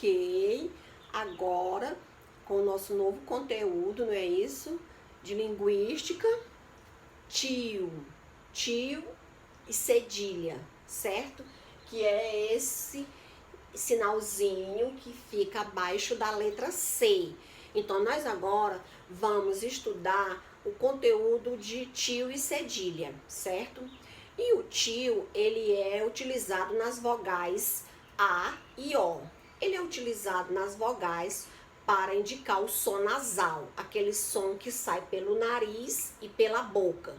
Ok, agora com o nosso novo conteúdo, não é isso? De linguística, tio e cedilha, certo? Que é esse sinalzinho que fica abaixo da letra C. Então, nós agora vamos estudar o conteúdo de tio e cedilha, certo? E o tio, ele é utilizado nas vogais A e O. Ele é utilizado nas vogais para indicar o som nasal, aquele som que sai pelo nariz e pela boca.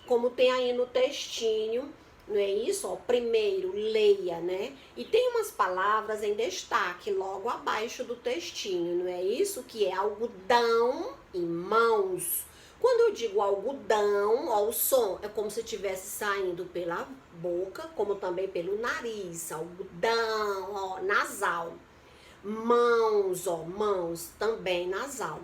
Como tem aí no textinho, não é isso? Ó, primeiro, leia, né? E tem umas palavras em destaque logo abaixo do textinho, não é isso? Que é algodão e mãos. Quando eu digo algodão, ó, o som é como se estivesse saindo pela boca, como também pelo nariz. Algodão, ó, nasal. Mãos, ó, mãos, também nasal,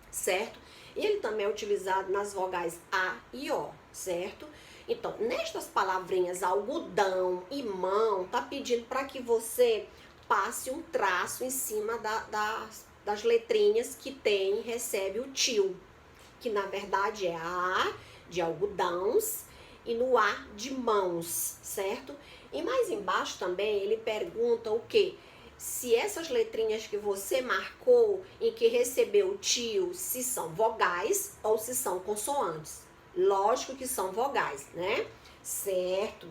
certo? E ele também é utilizado nas vogais A e O, certo? Então, nestas palavrinhas algodão e mão, tá pedindo para que você passe um traço em cima das letrinhas que recebe o tio, que na verdade é A de algodãos e no A de mãos, certo? E mais embaixo também ele pergunta o quê? Se essas letrinhas que você marcou em que recebeu o tio, se são vogais ou se são consoantes. Lógico que são vogais, né? Certo?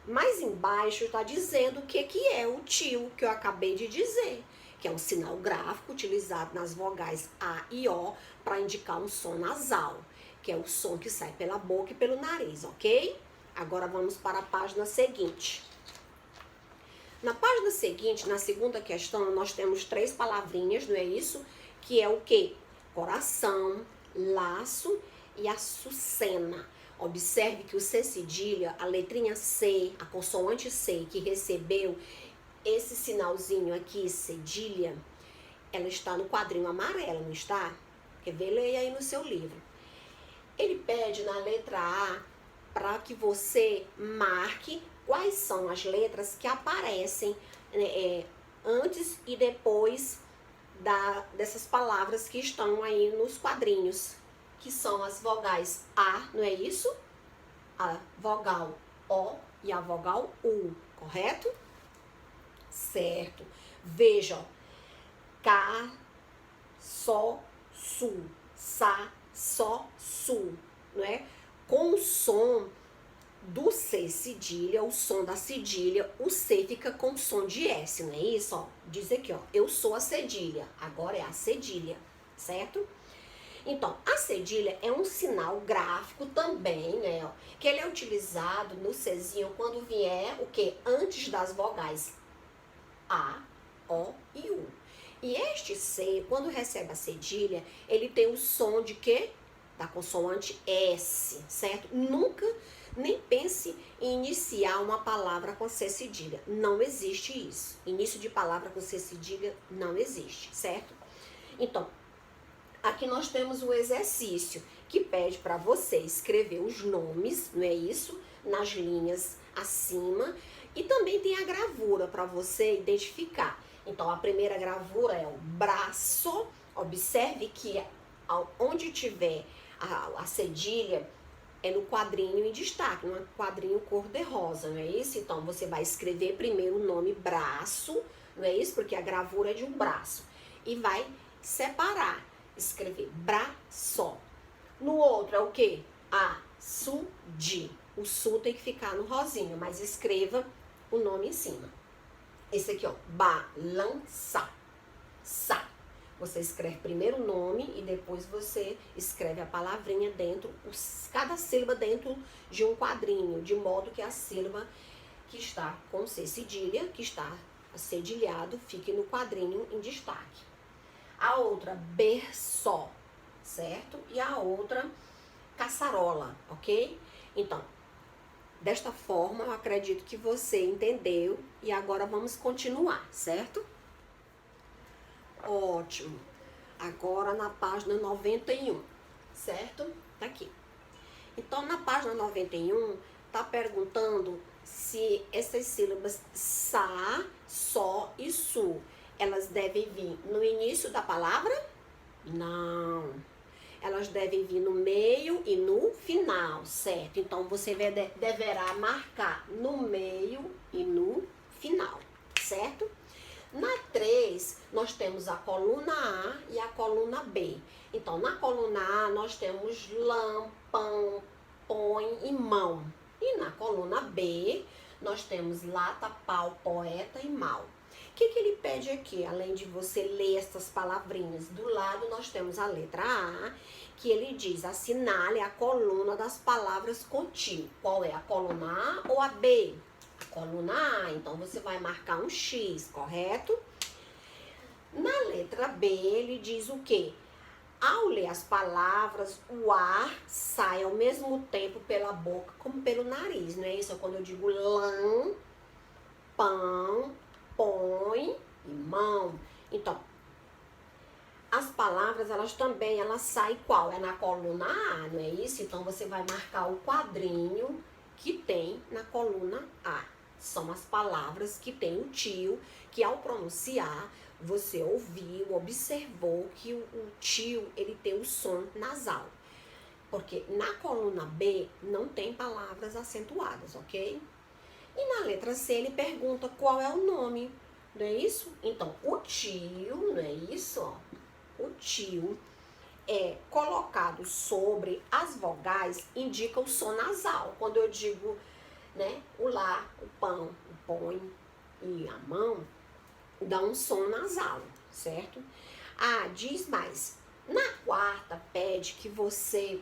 Mais embaixo está dizendo o que é o tio, que eu acabei de dizer, que é um sinal gráfico utilizado nas vogais A e O para indicar um som nasal, que é o som que sai pela boca e pelo nariz, ok? Agora vamos para a página seguinte. Na página seguinte, na segunda questão, nós temos 3 palavrinhas, não é isso? Que é o quê? Coração, laço e açucena. Observe que o C cedilha, a letrinha C, a consoante C que recebeu esse sinalzinho aqui, cedilha, ela está no quadrinho amarelo, não está? Quer ver? Leia aí no seu livro. Ele pede na letra A para que você marque quais são as letras que aparecem antes e depois dessas palavras que estão aí nos quadrinhos, que são as vogais A, não é isso? A vogal O e a vogal U, correto? Certo. Veja, ó. Cá, Sol, Su, Sa, Sol, Su, não é? Com o som do C cedilha, o som da cedilha, o C fica com som de S, não é isso? Ó, diz aqui, ó, eu sou a cedilha, agora é a cedilha, certo? Então, a cedilha é um sinal gráfico também, né, ó, que ele é utilizado no Czinho quando vier o que? Antes das vogais A, O e U. E este C, quando recebe a cedilha, ele tem o som de quê? Da consoante S, certo? Nunca nem pense em iniciar uma palavra com C cedilha. Não existe isso. Início de palavra com C cedilha não existe, certo? Então, aqui nós temos o exercício que pede para você escrever os nomes, não é isso? Nas linhas acima. E também tem a gravura para você identificar. Então, a primeira gravura é o braço. Observe que onde tiver a cedilha é no quadrinho em destaque, no quadrinho cor-de-rosa, não é isso? Então, você vai escrever primeiro o nome braço, não é isso? Porque a gravura é de um braço. E vai separar, escrever braço. No outro é o quê? Açude. O su tem que ficar no rosinha, mas escreva o nome em cima. Esse aqui, ó, balança, sa. Você escreve primeiro o nome e depois você escreve a palavrinha dentro, cada sílaba dentro de um quadrinho, de modo que a sílaba que está com C cedilha, que está cedilhado, fique no quadrinho em destaque. A outra, berço, certo? E a outra, caçarola, ok? Então, desta forma, eu acredito que você entendeu e agora vamos continuar, certo? Ótimo. Agora na página 91, certo? Tá aqui. Então, na página 91, tá perguntando se essas sílabas sa, só e su, Elas devem vir no início da palavra? Não. Elas devem vir no meio e no final, certo? Então, você deverá marcar no meio e no final, certo? Na 3, nós temos a coluna A e a coluna B. Então, na coluna A, nós temos lã, pão, põe e mão. E na coluna B, nós temos lata, pau, poeta e mal. O que ele pede aqui? Além de você ler essas palavrinhas, do lado nós temos a letra A, que ele diz, assinale a coluna das palavras com tio. Qual é a coluna A ou a B? A coluna A, então você vai marcar um X, correto? Na letra B, ele diz o quê? Ao ler as palavras, o ar sai ao mesmo tempo pela boca como pelo nariz, não é isso? É quando eu digo lã, pão, põe e mão. Então, as palavras, elas saem qual? É na coluna A, não é isso? Então, você vai marcar o quadrinho que tem na coluna A. São as palavras que tem o tio, que ao pronunciar, você ouviu, observou que o tio, ele tem o som nasal. Porque na coluna B não tem palavras acentuadas, ok? E na letra C ele pergunta qual é o nome, não é isso? Então, o tio, não é isso? Ó, o tio é colocado sobre as vogais, indica o som nasal. Quando eu digo, né, o lá, o pão, o põe e a mão, dá um som nasal, certo? Ah, diz mais. Na 4ª, pede que você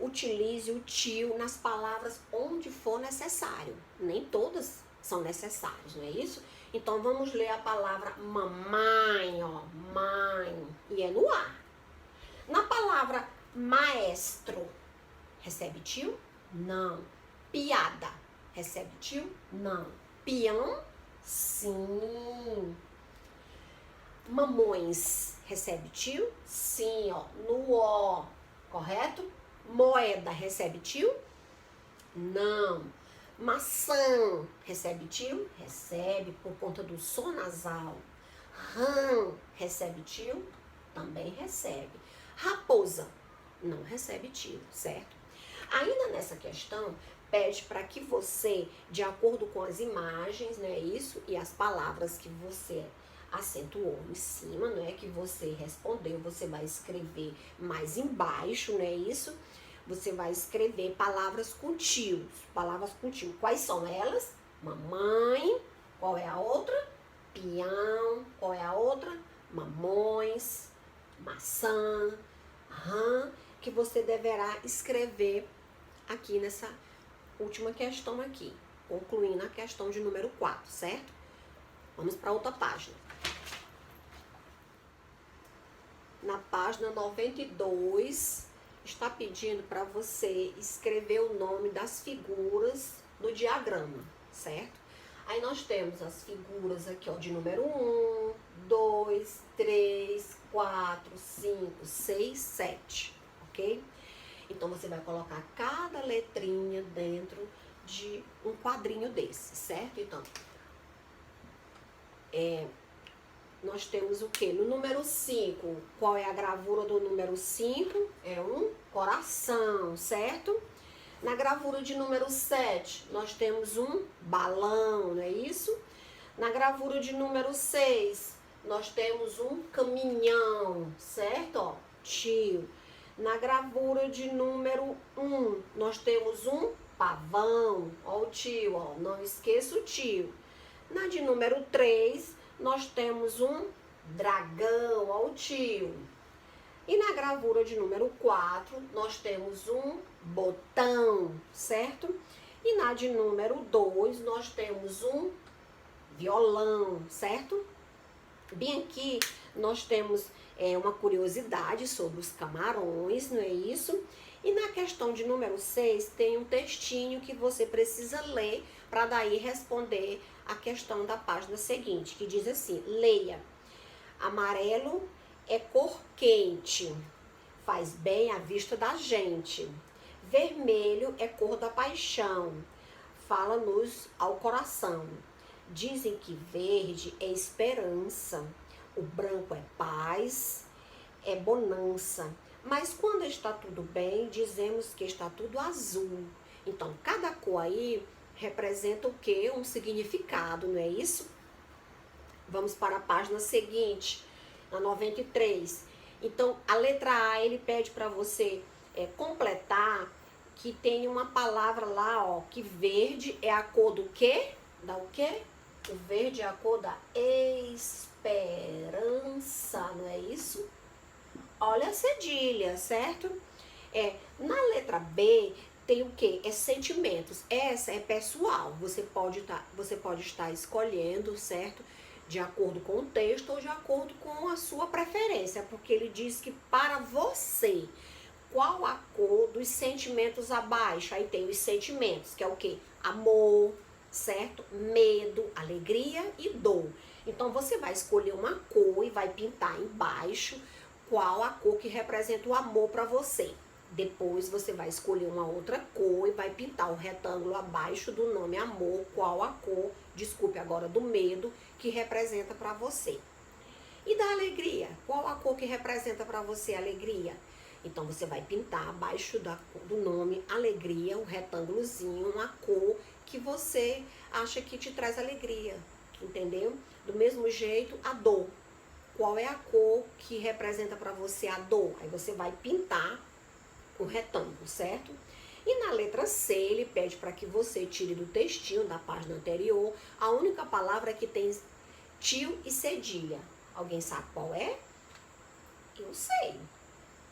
utilize o tio nas palavras onde for necessário. Nem todas são necessárias, não é isso? Então, vamos ler a palavra mamãe, ó, mãe, e é no ar. Na palavra maestro, recebe tio? Não. Piada, recebe tio? Não. Peão? Sim. Mamões, recebe tio? Sim, ó, no ó, correto? Moeda, recebe tio? Não. Maçã, recebe tio? Recebe, por conta do som nasal. Rã, recebe tio? Também recebe. Raposa, não recebe tio, certo? Ainda nessa questão, pede para que você, de acordo com as imagens, né, isso, e as palavras que você acentuou em cima, não é, que você respondeu, você vai escrever mais embaixo, não é isso? Você vai escrever palavras com tio. Palavras com tio. Quais são elas? Mamãe. Qual é a outra? Peão. Qual é a outra? Mamões. Maçã. Rã. Que você deverá escrever aqui nessa última questão aqui. Concluindo a questão de número 4, certo? Vamos para outra página. Na página 92... está pedindo para você escrever o nome das figuras do diagrama, certo? Aí nós temos as figuras aqui, ó, de número 1, 2, 3, 4, 5, 6, 7, ok? Então, você vai colocar cada letrinha dentro de um quadrinho desse, certo? Então, nós temos o quê? No número 5, qual é a gravura do número 5? É um coração, certo? Na gravura de número 7, nós temos um balão, não é isso? Na gravura de número 6, nós temos um caminhão, certo? Ó, tio. Na gravura de número 1, nós temos um pavão, ó o tio, ó, não esqueça o tio. Na de número 3, nós temos um dragão, ó o tio. E na gravura de número 4, nós temos um botão, certo? E na de número 2, nós temos um violão, certo? Bem aqui, nós temos uma curiosidade sobre os camarões, não é isso? E na questão de número 6, tem um textinho que você precisa ler para daí responder a questão da página seguinte, que diz assim, leia, amarelo é cor quente, faz bem à vista da gente. Vermelho é cor da paixão, fala-nos ao coração. Dizem que verde é esperança, o branco é paz, é bonança. Mas quando está tudo bem, dizemos que está tudo azul. Então, cada cor aí representa o quê? Um significado, não é isso? Vamos para a página seguinte, na 93. Então, a letra A, ele pede para você completar que tem uma palavra lá, ó, que verde é a cor do quê? Da o quê? O verde é a cor da esperança, não é isso? Olha a cedilha, certo? Na letra B tem o quê? É sentimentos. Essa é pessoal. Você pode estar escolhendo, certo? De acordo com o texto ou de acordo com a sua preferência, porque ele diz que para você, qual a cor dos sentimentos abaixo? Aí tem os sentimentos, que é o quê? Amor, certo? Medo, alegria e dor. Então você vai escolher uma cor e vai pintar embaixo qual a cor que representa o amor para você. Depois você vai escolher uma outra cor e vai pintar o retângulo abaixo do nome amor, qual a cor, desculpe agora, do medo que representa para você. E da alegria, qual a cor que representa para você a alegria? Então você vai pintar abaixo do nome alegria, um retângulozinho, uma cor que você acha que te traz alegria, entendeu? Do mesmo jeito, a dor. Qual é a cor que representa para você a dor? Aí você vai pintar o retângulo, certo? E na letra C, ele pede para que você tire do textinho da página anterior a única palavra que tem tio e cedilha. Alguém sabe qual é? Eu sei.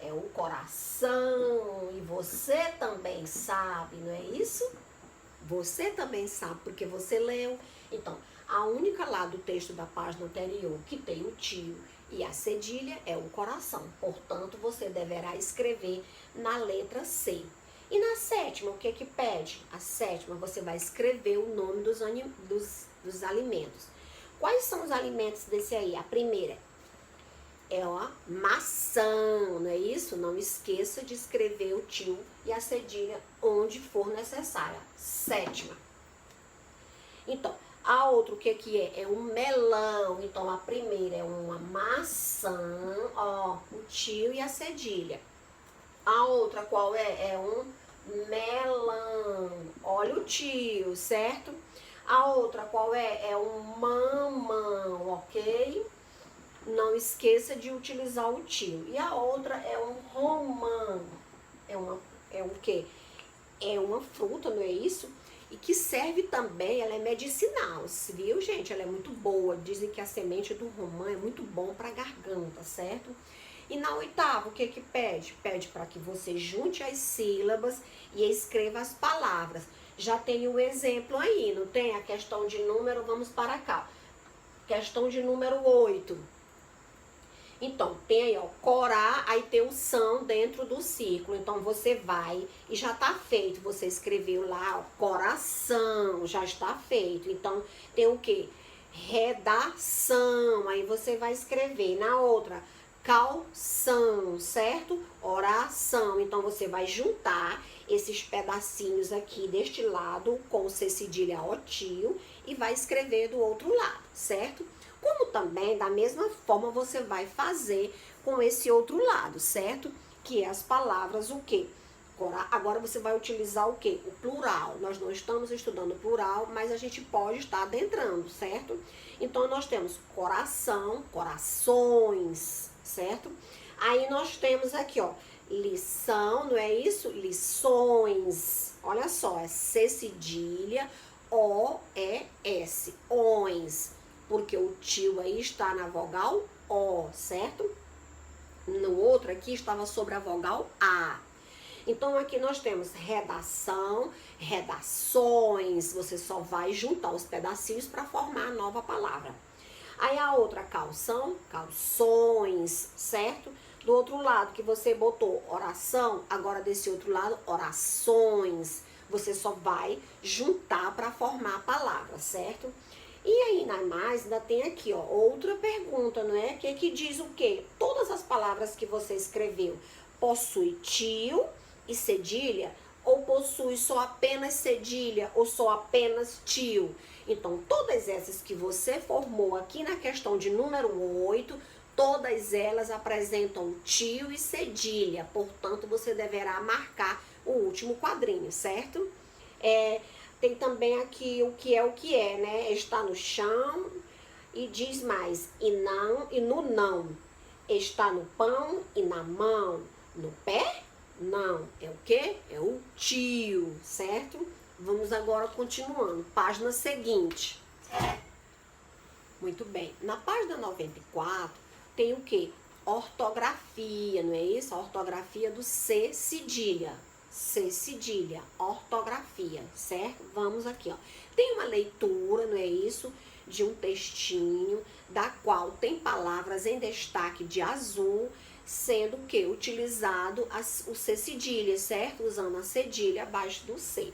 É o coração. E você também sabe, não é isso? Você também sabe porque você leu. Então, a única lá do texto da página anterior que tem o tio e a cedilha é o coração. Portanto, você deverá escrever na letra C. E na sétima, o que que pede? A sétima, você vai escrever o nome dos alimentos. Quais são os alimentos desse aí? A primeira é a maçã, não é isso? Não esqueça de escrever o tio e a cedilha onde for necessária. Sétima. Então, a outra, o que que é? É um melão. Então, a primeira é uma maçã, ó, o tio e a cedilha. A outra, qual é? É um melão. Olha o tio, certo? A outra, qual é? É um mamão, ok? Não esqueça de utilizar o tio. E a outra é um romã. É o quê? É uma fruta, não é isso? E que serve também, ela é medicinal, viu, gente? Ela é muito boa. Dizem que a semente do romã é muito bom para garganta, certo? E na oitava, o que que pede? Pede para que você junte as sílabas e escreva as palavras. Já tem o exemplo aí, não tem? A questão de número, vamos para cá. Questão de número 8. Então, tem aí, ó, corá, aí tem o são dentro do círculo. Então, você vai e já tá feito. Você escreveu lá, ó, coração, já está feito. Então, tem o quê? Redação, aí você vai escrever. Na outra, calção, certo? Oração. Então, você vai juntar esses pedacinhos aqui deste lado com C cedilha O tio e vai escrever do outro lado, certo? Como também, da mesma forma, você vai fazer com esse outro lado, certo? Que é as palavras o quê? Agora você vai utilizar o quê? O plural. Nós não estamos estudando plural, mas a gente pode estar adentrando, certo? Então, nós temos coração, corações, certo? Aí nós temos aqui, ó, lição, não é isso? Lições. Olha só, é C cedilha, O-E-S, ões. Porque o tio aí está na vogal O, certo? No outro aqui estava sobre a vogal A. Então, aqui nós temos redação, redações. Você só vai juntar os pedacinhos para formar a nova palavra. Aí a outra, calção, calções, certo? Do outro lado que você botou oração, agora desse outro lado, orações. Você só vai juntar para formar a palavra, certo? E aí, ainda tem aqui, ó, outra pergunta, não é? Que diz o quê? Todas as palavras que você escreveu possui tio e cedilha ou possui só apenas cedilha ou só apenas tio. Então, todas essas que você formou aqui na questão de número 8, todas elas apresentam tio e cedilha. Portanto, você deverá marcar o último quadrinho, certo? Tem também aqui o que é, né? Está no chão e diz mais, e não, e no não. Está no pão e na mão. No pé? Não. É o quê? É o tio, certo? Vamos agora continuando. Página seguinte. Muito bem. Na página 94 tem o quê? Ortografia, não é isso? A ortografia do C cedilha. C cedilha, ortografia, certo? Vamos aqui, ó. Tem uma leitura, não é isso? De um textinho, da qual tem palavras em destaque de azul, sendo que utilizado o C cedilha, certo? Usando a cedilha abaixo do C.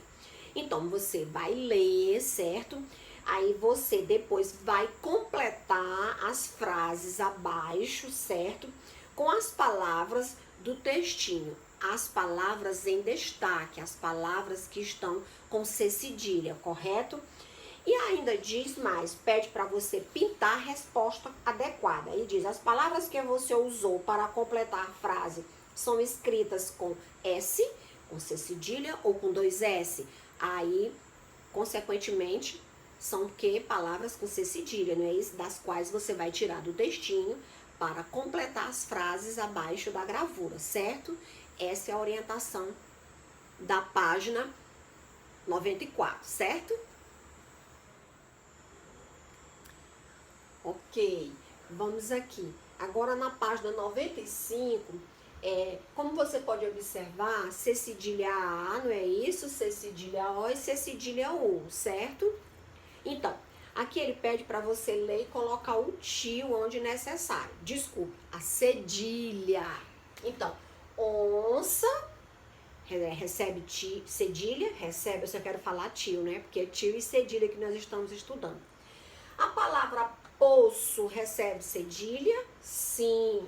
Então, você vai ler, certo? Aí você depois vai completar as frases abaixo, certo? Com as palavras do textinho. As palavras em destaque, as palavras que estão com C cedilha, correto? E ainda diz mais, pede para você pintar a resposta adequada. E diz, as palavras que você usou para completar a frase são escritas com S, com C cedilha ou com 2 S. Aí, consequentemente, são que palavras com C cedilha, não é isso? Das quais você vai tirar do textinho para completar as frases abaixo da gravura, certo? Essa é a orientação da página 94, certo? Ok, vamos aqui. Agora na página 95, como você pode observar, C cedilha A, não é isso? C cedilha O e C cedilha U, certo? Então, aqui ele pede para você ler e colocar o tio onde necessário. Desculpe, a cedilha. Então, onça recebe tio, cedilha, recebe, eu só quero falar tio, né? Porque é tio e cedilha que nós estamos estudando. A palavra poço recebe cedilha? Sim.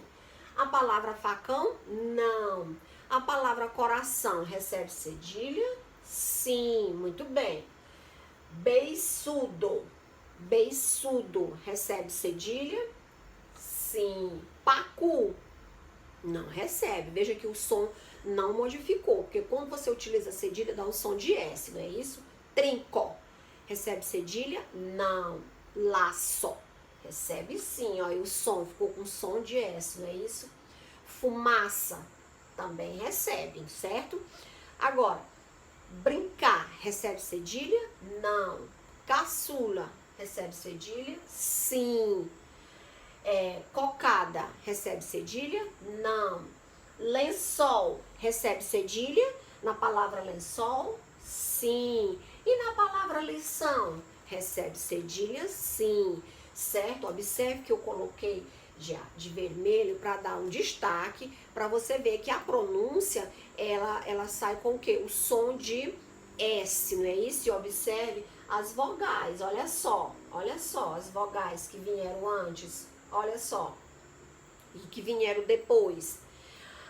A palavra facão? Não. A palavra coração recebe cedilha? Sim, muito bem. Beiçudo. Beiçudo recebe cedilha? Sim. Pacu? Não recebe. Veja que o som não modificou, porque quando você utiliza cedilha dá um som de S, não é isso? Trincó. Recebe cedilha? Não. Laço. Recebe sim, ó, e o som ficou com som de S, não é isso? Fumaça também recebe, certo? Agora, brincar recebe cedilha? Não. Caçula recebe cedilha? Sim. Cocada recebe cedilha? Não. Lençol recebe cedilha? Na palavra lençol? Sim. E na palavra lição? Recebe cedilha? Sim. Certo? Observe que eu coloquei de vermelho para dar um destaque, para você ver que a pronúncia, ela sai com o quê? O som de S, não é isso? E observe as vogais, olha só as vogais que vieram antes, olha só, e que vieram depois.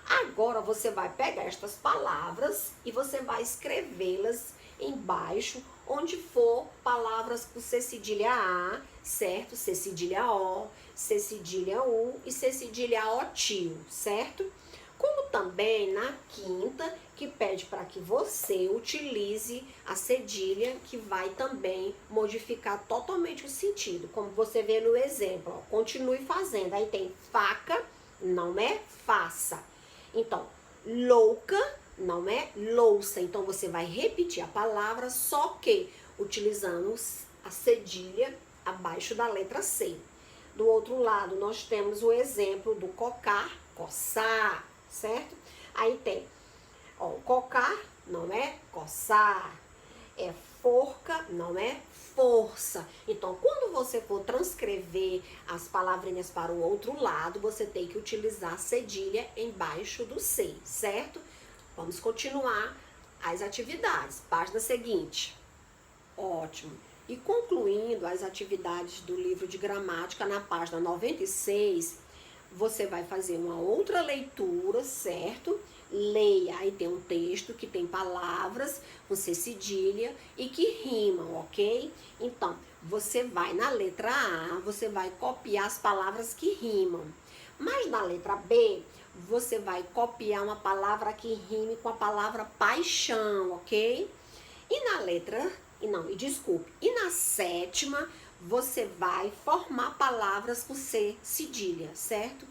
Agora você vai pegar estas palavras e você vai escrevê-las embaixo, onde for palavras com C cedilha A, certo? C cedilha O, C cedilha U e C cedilha O tio, certo? Como também na quinta, que pede para que você utilize a cedilha, que vai também modificar totalmente o sentido. Como você vê no exemplo, ó, continue fazendo. Aí tem faca, não é faça. Então, louca não é louça. Então, você vai repetir a palavra, só que utilizando a cedilha abaixo da letra C. Do outro lado, nós temos o exemplo do cocar, coçar, certo? Aí tem, ó, cocar não é coçar, é forca, não é força. Então, quando você for transcrever as palavrinhas para o outro lado, você tem que utilizar a cedilha embaixo do C, certo? Vamos continuar as atividades. Página seguinte. Ótimo. E concluindo as atividades do livro de gramática, na página 96, você vai fazer uma outra leitura, certo? leia. Aí tem um texto que tem palavras com C cedilha e que rimam, ok? Então, você vai na letra A, você vai copiar as palavras que rimam. Mas na letra B, você vai copiar uma palavra que rime com a palavra paixão, ok? E na letra, e na sétima, você vai formar palavras com C cedilha, certo?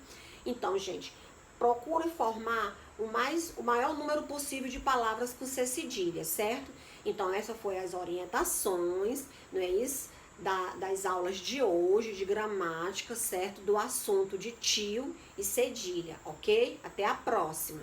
Então, gente, procure formar o maior número possível de palavras com C cedilha, certo? Então, essas foram as orientações, não é isso? Das aulas de hoje, de gramática, certo? Do assunto de tio e cedilha, ok? Até a próxima!